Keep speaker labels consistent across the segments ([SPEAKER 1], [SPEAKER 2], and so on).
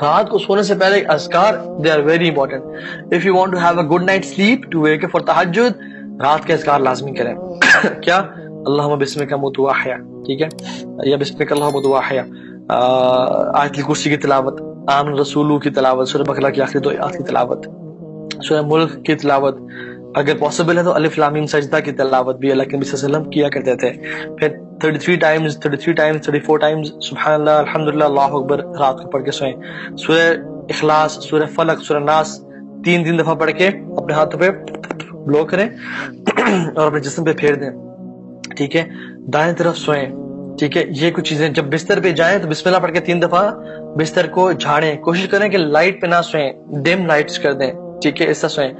[SPEAKER 1] رات کو سونے سے پہلے اذکار they are very important. If you want to have a good night sleep to wake for تہجد، رات کے اذکار لازمی کریں. کیا؟ اللہم بسمک اموت واحیا، ٹھیک ہے، یا بسمک اللہم اموت واحیا، آیت الکرسی کی تلاوت، آمن رسولو کی تلاوت، سورہ بقرہ کی آخری 2 آیات کی تلاوت، سورہ ملک کی تلاوت، اگر پاسبل ہے تو الف لام میم سجدہ کی تلاوت بھی اللہ کے نبی صلی اللہ علیہ وسلم کیا کرتے تھے. پھر 33 ٹائمز 34 ٹائمز سبحان اللہ الحمدللہ اللہ اکبر رات کو پڑھ کے سوئیں. سورہ اخلاص، سورہ فلق، سورہ ناس 3 دفعہ پڑھ کے اپنے ہاتھوں پہ بلو کریں اور اپنے جسم پہ پھیر دیں، ٹھیک ہے. دائیں طرف سوئیں، ٹھیک ہے. یہ کچھ چیزیں. جب بستر پہ جائیں تو بسم اللہ پڑھ کے 3 دفعہ بستر کو جھاڑیں. کوشش کریں کہ لائٹ پہ نہ سوئیں، ڈم لائٹس کر دیں، ٹھیک ہے، اس طرح سوئیں.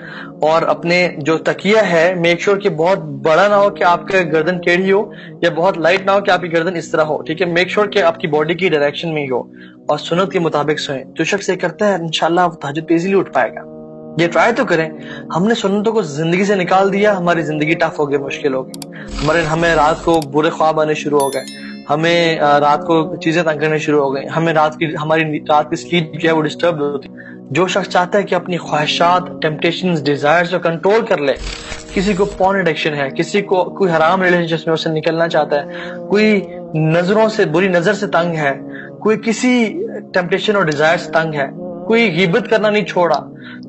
[SPEAKER 1] اور اپنے جو تکیہ ہے میک شور کہ بہت بڑا نہ ہو کہ آپ کا گردن ٹیڑھی ہو، یا بہت لائٹ نہ ہو کہ آپ کی گردن اس طرح ہو، ٹھیک ہے. میک شور کہ آپ کی باڈی کی ڈائریکشن میں ہی ہو، اور سنت کے مطابق سوئیں. جو شخص یہ کرتا ہے انشاءاللہ وہ تہجد پہ ایزیلی اٹھ پائے گا. یہ ٹرائی تو کریں. ہم نے سنتوں کو زندگی سے نکال دیا، ہماری زندگی ٹف ہو گئی، مشکل ہو گئی. ہمیں رات کو برے خواب آنے شروع ہو گئے، ہمیں رات کو چیزیں تنگ کرنے شروع ہو گئی، ہمیں ہماری رات کی سلیپ جو ہے وہ ڈسٹرب ہوتی. جو شخص چاہتا ہے کہ اپنی خواہشات، ٹیمپٹیشنز، ڈیزائرز کو کنٹرول کر لے، کسی کو پورن ایڈکشن ہے، کسی کو کوئی حرام ریلیشن شپ میں اسے نکلنا چاہتا ہے، کوئی نظروں سے، بری نظر سے تنگ ہے، کوئی کسی ٹیمپٹیشن اور ڈیزائر سے تنگ ہے، کوئی غیبت کرنا نہیں چھوڑا،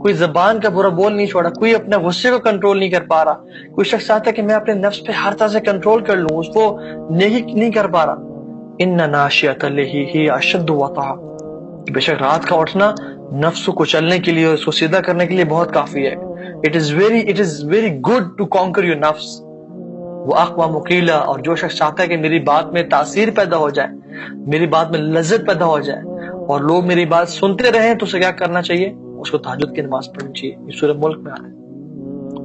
[SPEAKER 1] کوئی زبان کا برا بول نہیں چھوڑا، کوئی اپنے غصے کو کنٹرول نہیں کر پا رہا، کوئی شخص چاہتا ہے کہ میں اپنے نفس پہ ہر طرح سے کنٹرول کر لوں، اس کو نیکی نہیں کر پا رہا. ان ناشئۃ اللیل ہی اشد وطئا، بے شک رات کا اٹھنا نفس کو چلنے کے لیے، اس کو سیدھا کرنے کے لیے بہت کافی ہے. It is very good to conquer your نفس. واقوام قیلا، اور جو شخص چاہتا ہے کہ میری بات میں تاثیر پیدا ہو جائے، میری بات میں لذت پیدا ہو جائے اور لوگ میری بات سنتے رہیں، تو اسے کیا کرنا چاہیے؟ اس کو تہجد کی نماز پڑھنی چاہیے. یہ سورہ ملک میں آتا ہے.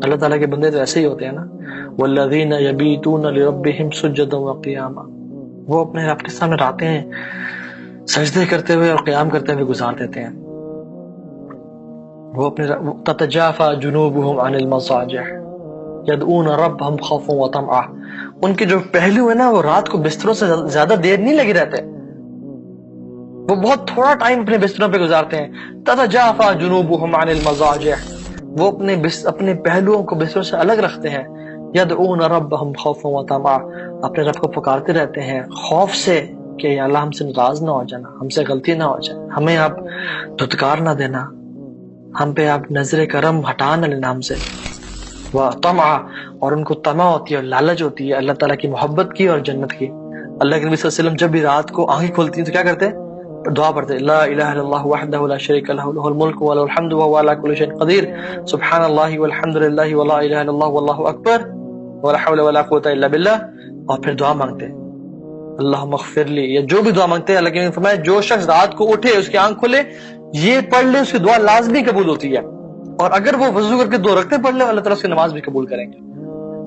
[SPEAKER 1] اللہ تعالیٰ کے بندے تو ایسے ہی ہوتے ہیں نا. والذین یبیتون لربہم سجدا وقیاما، وہ اپنے رب کے سامنے راتیں سجدے کرتے ہوئے اور قیام کرتے ہوئے گزار دیتے ہیں. وہ اپنے تتجافى جنوبهم عن المضاجع يدعون ربهم خوفا وطمعا، ان کے جو پہلو ہے نا وہ رات کو بستروں سے زیادہ دیر نہیں لگے رہتے، وہ بہت تھوڑا ٹائم اپنے بستروں پہ گزارتے ہیں. تتجافى جنوبهم عن المضاجع، وہ اپنے پہلوؤں کو بستروں سے الگ رکھتے ہیں. يدعون ربهم خوفا وطمعا، اپنے رب کو پکارتے رہتے ہیں خوف سے کہ یا اللہ ہم سے ناراض نہ ہو جانا، ہم سے غلطی نہ ہو جائے، ہمیں آپ دھتکار نہ دینا، ہم پہ آپ نظر کرم ہٹا نہ لینا ہم سے. وطمعا، اور ان کو طمع ہوتی ہے اور لالچ ہوتی ہے اللہ تعالیٰ کی محبت کی اور جنت کی. اللہ کے نبی صلی اللہ علیہ وسلم جب بھی رات کو آنکھیں کھولتی ہیں تو کیا کرتے ہیں؟ دعا پڑھتے ہیں، لا الہ الا اللہ وحدہ لا شریک لہ لہ الملک ولہ الحمد وہو علی کل شیء قدیر، سبحان اللہ والحمد للہ ولا الہ الا اللہ واللہ اکبر ولا حول ولا قوۃ الا باللہ. اور پھر دعا مانگتے ہیں اللہم اغفر لی، یا جو بھی دعا مانگتے ہیں. اللہ کے نبی نے فرمایا جو شخص رات کو اٹھے، اس کی آنکھ کھلے، یہ پڑھ لے، اس کی دعا لازمی قبول ہوتی ہے. اور اگر وہ وضو کر کے 2 رکعتیں پڑھ لے، اللہ تعالیٰ اس کی نماز بھی قبول کریں گے.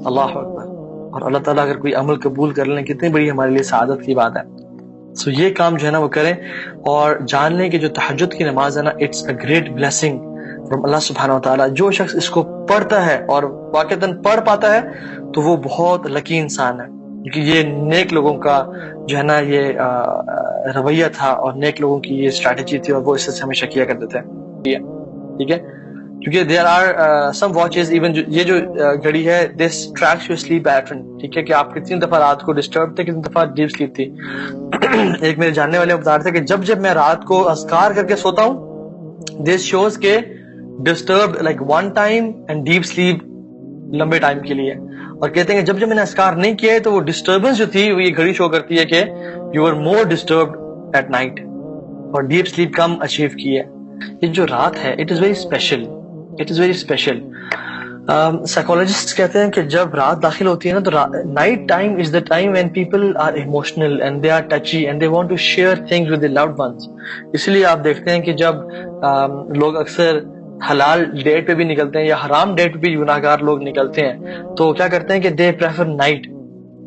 [SPEAKER 1] اللہ اکبر. اور اللہ تعالیٰ اگر کوئی عمل قبول کر لیں، کتنی بڑی ہمارے لیے سعادت کی بات ہے. سو یہ کام جو ہے نا وہ کریں، اور جان لیں کہ جو تہجد کی نماز ہے نا، it's a great blessing from اللہ سبحانہ وتعالیٰ. جو شخص اس کو پڑھتا ہے اور واقعتاً پڑھ پاتا ہے تو وہ بہت لکی انسان ہے، کیونکہ یہ نیک لوگوں کا جو ہے نا یہ رویہ تھا، اور نیک لوگوں کی یہ اسٹریٹجی تھی، اور وہ اس سے ہمیشہ کیا کرتے تھے. ٹھیک ہے، کیونکہ there are some watches even, یہ جو گھڑی ہے this tracks your sleep pattern, ٹھیک ہے، کہ آپ کتنی دفعہ رات کو ڈسٹرب تھے، کتنی دفعہ ڈیپ سلیپ تھی. ایک میرے جاننے والے بتا رہے تھے کہ جب میں رات کو اذکار کر کے سوتا ہوں، دس شوز کے disturb like 1 time and deep sleep لمبے ٹائم کے لیے. اور کہتے ہیں کہ جب میں نے اذکار نہیں کیا تو وہ ڈسٹربنس جو تھی وہ یہ گھڑی شو کرتی ہے کہ you are more disturbed at night, اور ڈیپ سلیپ کم اچیو کی ہے. یہ جو رات ہے it is very special, it is very special. Psychologist کہتے ہیں کہ جب رات داخل ہوتی ہے نا تو night time is the time when people are emotional and they are touchy and they want to share things with their loved ones. اس لیے آپ دیکھتے ہیں کہ جب لوگ اکثر حلال ڈیٹ پہ بھی نکلتے ہیں یا حرام ڈیٹ پہ بھی گناہگار لوگ نکلتے ہیں تو کیا کرتے ہیں کہ they prefer night,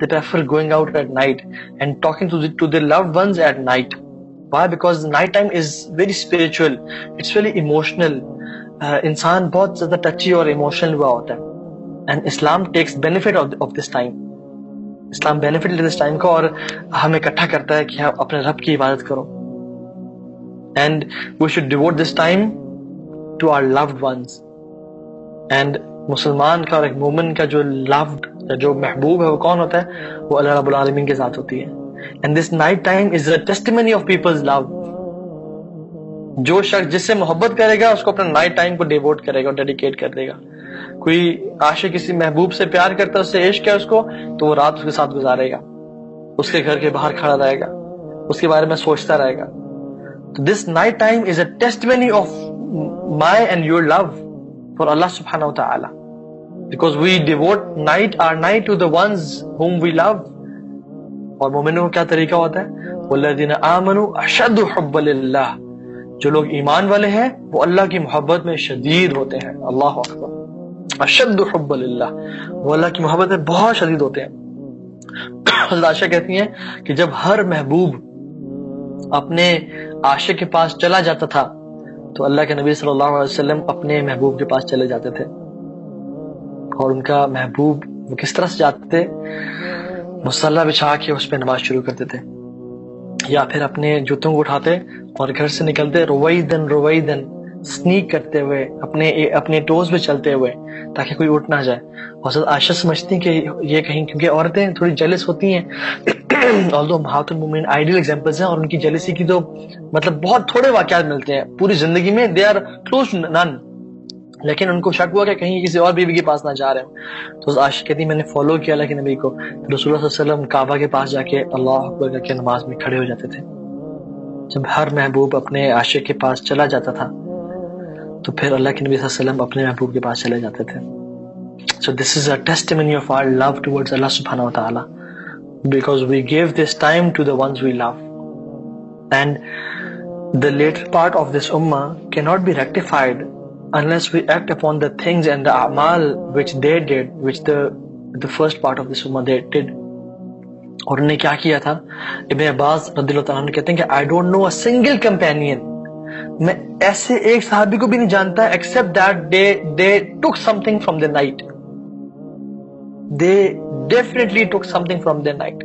[SPEAKER 1] they prefer going out at night and talking to their loved ones at night. Why? Because night time is very spiritual, it's very emotional. انسان بہت زیادہ ٹچی اور ایموشنل ہوا ہوتا ہے. And Islam takes benefit of this time. Islam benefit لیتا ہے اس time کو اور ہمیں اکٹھا کرتا ہے کہ آپ اپنے رب کی عبادت کرو. and we should devote this time to our loved ones. And مسلمان کا اور ایک مومن کا جو loved یا جو محبوب ہے وہ کون ہوتا ہے؟ وہ اللہ رب العالمین کے ذات ہوتی ہے. And this night time is a testimony of people's love. جو شخص جس سے محبت کرے گا اس کو اپنا نائٹ ٹائم کو ڈیووٹ کرے گا اور ڈیڈیکیٹ کر دے گا. کوئی عاشق کسی محبوب سے پیار کرتا ہے، اس سے عشق ہے اس کو، تو وہ رات اس کے ساتھ گزارے گا، اس کے گھر کے باہر کھڑا رہے گا، اس کے بارے میں سوچتا رہے گا. تو this night time is a testimony of my and your love for Allah سبحانہ وتعالی، because we devote our night to the ones whom we love. اور مومنوں کا کیا طریقہ ہوتا ہے؟ والذین آمنوا اشد حبا للہ، جو لوگ ایمان والے ہیں وہ اللہ کی محبت میں شدید ہوتے ہیں. اللہ اکبر، اشد حبا للہ، وہ اللہ کی محبت میں بہت شدید ہوتے ہیں. حضرت عائشہ کہتی ہیں کہ جب ہر محبوب اپنے عاشق کے پاس چلا جاتا تھا تو اللہ کے نبی صلی اللہ علیہ وسلم اپنے محبوب کے پاس چلے جاتے تھے. اور ان کا محبوب وہ کس طرح سے جاتے تھے؟ مصلی بچھا کے اس پہ نماز شروع کرتے تھے، یا پھر اپنے جوتوں کو اٹھاتے اور گھر سے نکلتے رویدن سنیک کرتے ہوئے اپنے ٹوز پہ چلتے ہوئے تاکہ کوئی اٹھ نہ جائے. حضرت عائشہ سمجھتی ہیں کہ یہ کہیں، کیونکہ عورتیں تھوڑی جیلس ہوتی ہیں although امہات المومنین آئیڈیل ایگزامپلز ہیں، اور ان کی جیلسی کی تو مطلب بہت تھوڑے واقعات ملتے ہیں پوری زندگی میں، they are close to none. لیکن ان کو شک ہوا کہ کہیں کسی اور بیوی کے پاس نہ جا رہے ہوں، تو عائشہ کہتی میں نے فالو کیا اللہ کے نبی کو. رسول اللہ صلی اللہ علیہ وسلم کعبہ کے پاس جا کے اللہ اکبر کر کے نماز میں کھڑے ہو جاتے تھے. جب ہر محبوب اپنے عاشق کے پاس چلا جاتا تھا تو پھر اللہ کے نبی صلی اللہ علیہ وسلم اپنے محبوب کے پاس چلے جاتے تھے. So this is a testimony of our love towards Allah subhanahu wa ta'ala, because we gave this time to the ones we love. And the later part of this ummah cannot be rectified unless we act upon the things and the a'mal which they did, which the first part of this ummah they did. اور انہوں نے کیا کیا تھا؟ ابن عباس رضی اللہ تعالیٰ عنہ کہتے ہیں کہ I don't know a single companion، میں ایسے ایک صحابی کو بھی نہیں جانتا except that they took something from the night. They definitely took something from their night.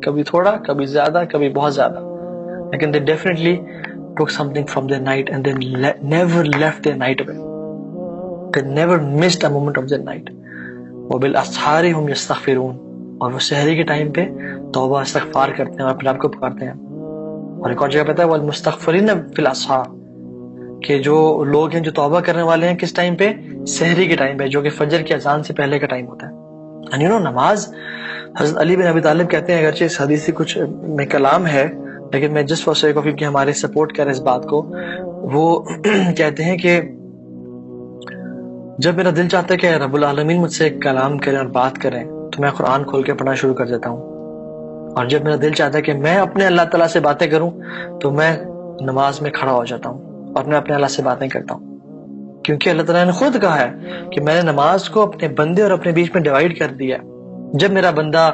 [SPEAKER 1] کبھی تھوڑا، کبھی زیادہ، کبھی بہت زیادہ، لیکن they definitely took something from their night and they never left their night away. They never missed a moment of their night. وَبِالْأَسْحَارِ هُمْ يَسْتَغْفِرُونَ، اور وہ سحری کے ٹائم پہ توبہ استغفار کرتے ہیں اور اپنے آپ کو پکارتے ہیں. اور ایک اور جگہ پہ ہے وَالْمُسْتَغْفِرِينَ فِي الْأَسْحَارِ، کہ جو لوگ ہیں جو توبہ کرنے والے ہیں کس ٹائم پہ؟ سحری کے ٹائم پہ، جو کہ فجر کی اذان سے پہلے کا ٹائم ہوتا ہے. And you know, نماز، حضرت علی بن ابی طالب کہتے ہیں، اگرچہ اس حدیث سے کچھ میں کلام ہے لیکن میں جس فار سیک آف کہ ہمارے سپورٹ کریں اس بات کو، وہ کہتے ہیں کہ جب میرا دل چاہتا ہے کہ رب العالمین مجھ سے کلام کریں اور بات کریں تو میں قرآن کھول کے پڑھنا شروع کر دیتا ہوں، اور جب میرا دل چاہتا ہے کہ میں اپنے اللہ تعالیٰ سے باتیں کروں تو میں نماز میں کھڑا ہو جاتا ہوں اور میں اپنے اللہ سے باتیں کرتا ہوں. کیونکہ اللہ تعالیٰ نے خود کہا ہے کہ میں نے نماز کو اپنے بندے اور اپنے بیچ میں ڈیوائیڈ کر دیا. جب میرا بندہ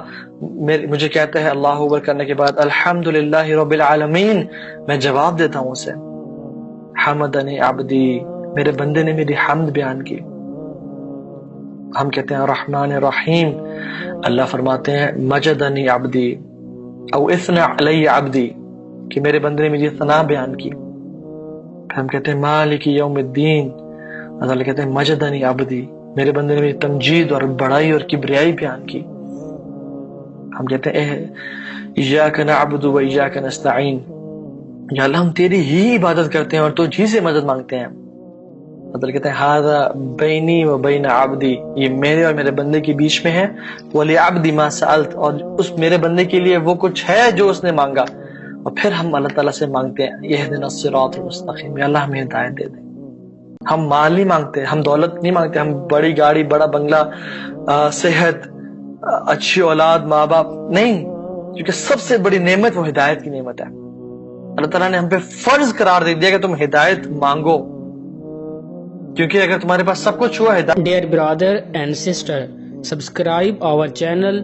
[SPEAKER 1] مجھے کہتا ہے اللہ اکبر کرنے کے بعد الحمدللہ رب العالمین، میں جواب دیتا ہوں اسے حمدنی عبدی، میرے بندے نے میری حمد بیان کی. ہم کہتے ہیں الرحمن الرحیم، اللہ فرماتے ہیں مجدنی عبدی او اثنى علی عبدی، کہ میرے بندے نے مجھے ثنا بیان کی. پھر ہم کہتے ہیں مالک یوم الدین، اللہ کہتے ہیں مجدنی عبدی، میرے بندے نے میری تمجید اور بڑائی اور کبریائی بیان کی. ہم کہتے ہیں ایاک نعبد و ایاک نستعین، یا اللہ ہم تیری ہی عبادت کرتے ہیں اور تو جی سے مدد مانگتے ہیں. مطلب کہتے ہیں ھذا بینی و بین عبدی، یہ میرے اور میرے بندے کے بیچ میں ہے. ولعبدی ما سألت، اور اس میرے بندے کے لیے وہ کچھ ہے جو اس نے مانگا. اور پھر ہم اللہ تعالیٰ سے مانگتے ہیں اہدنا الصراط المستقیم، یا اللہ ہمیں ہدایت دے دے. ہم مال نہیں مانگتے، ہم دولت نہیں مانگتے، ہم بڑی گاڑی، بڑا بنگلہ، صحت، اچھی اولاد، ماں باپ نہیں، کیونکہ سب سے بڑی نعمت وہ ہدایت کی نعمت ہے. اللہ تعالیٰ نے ہم پہ فرض قرار دے دیا کہ تم ہدایت مانگو، کیونکہ اگر تمہارے پاس سب کچھ ہوا ہدایت.
[SPEAKER 2] Dear brother and sister, subscribe our channel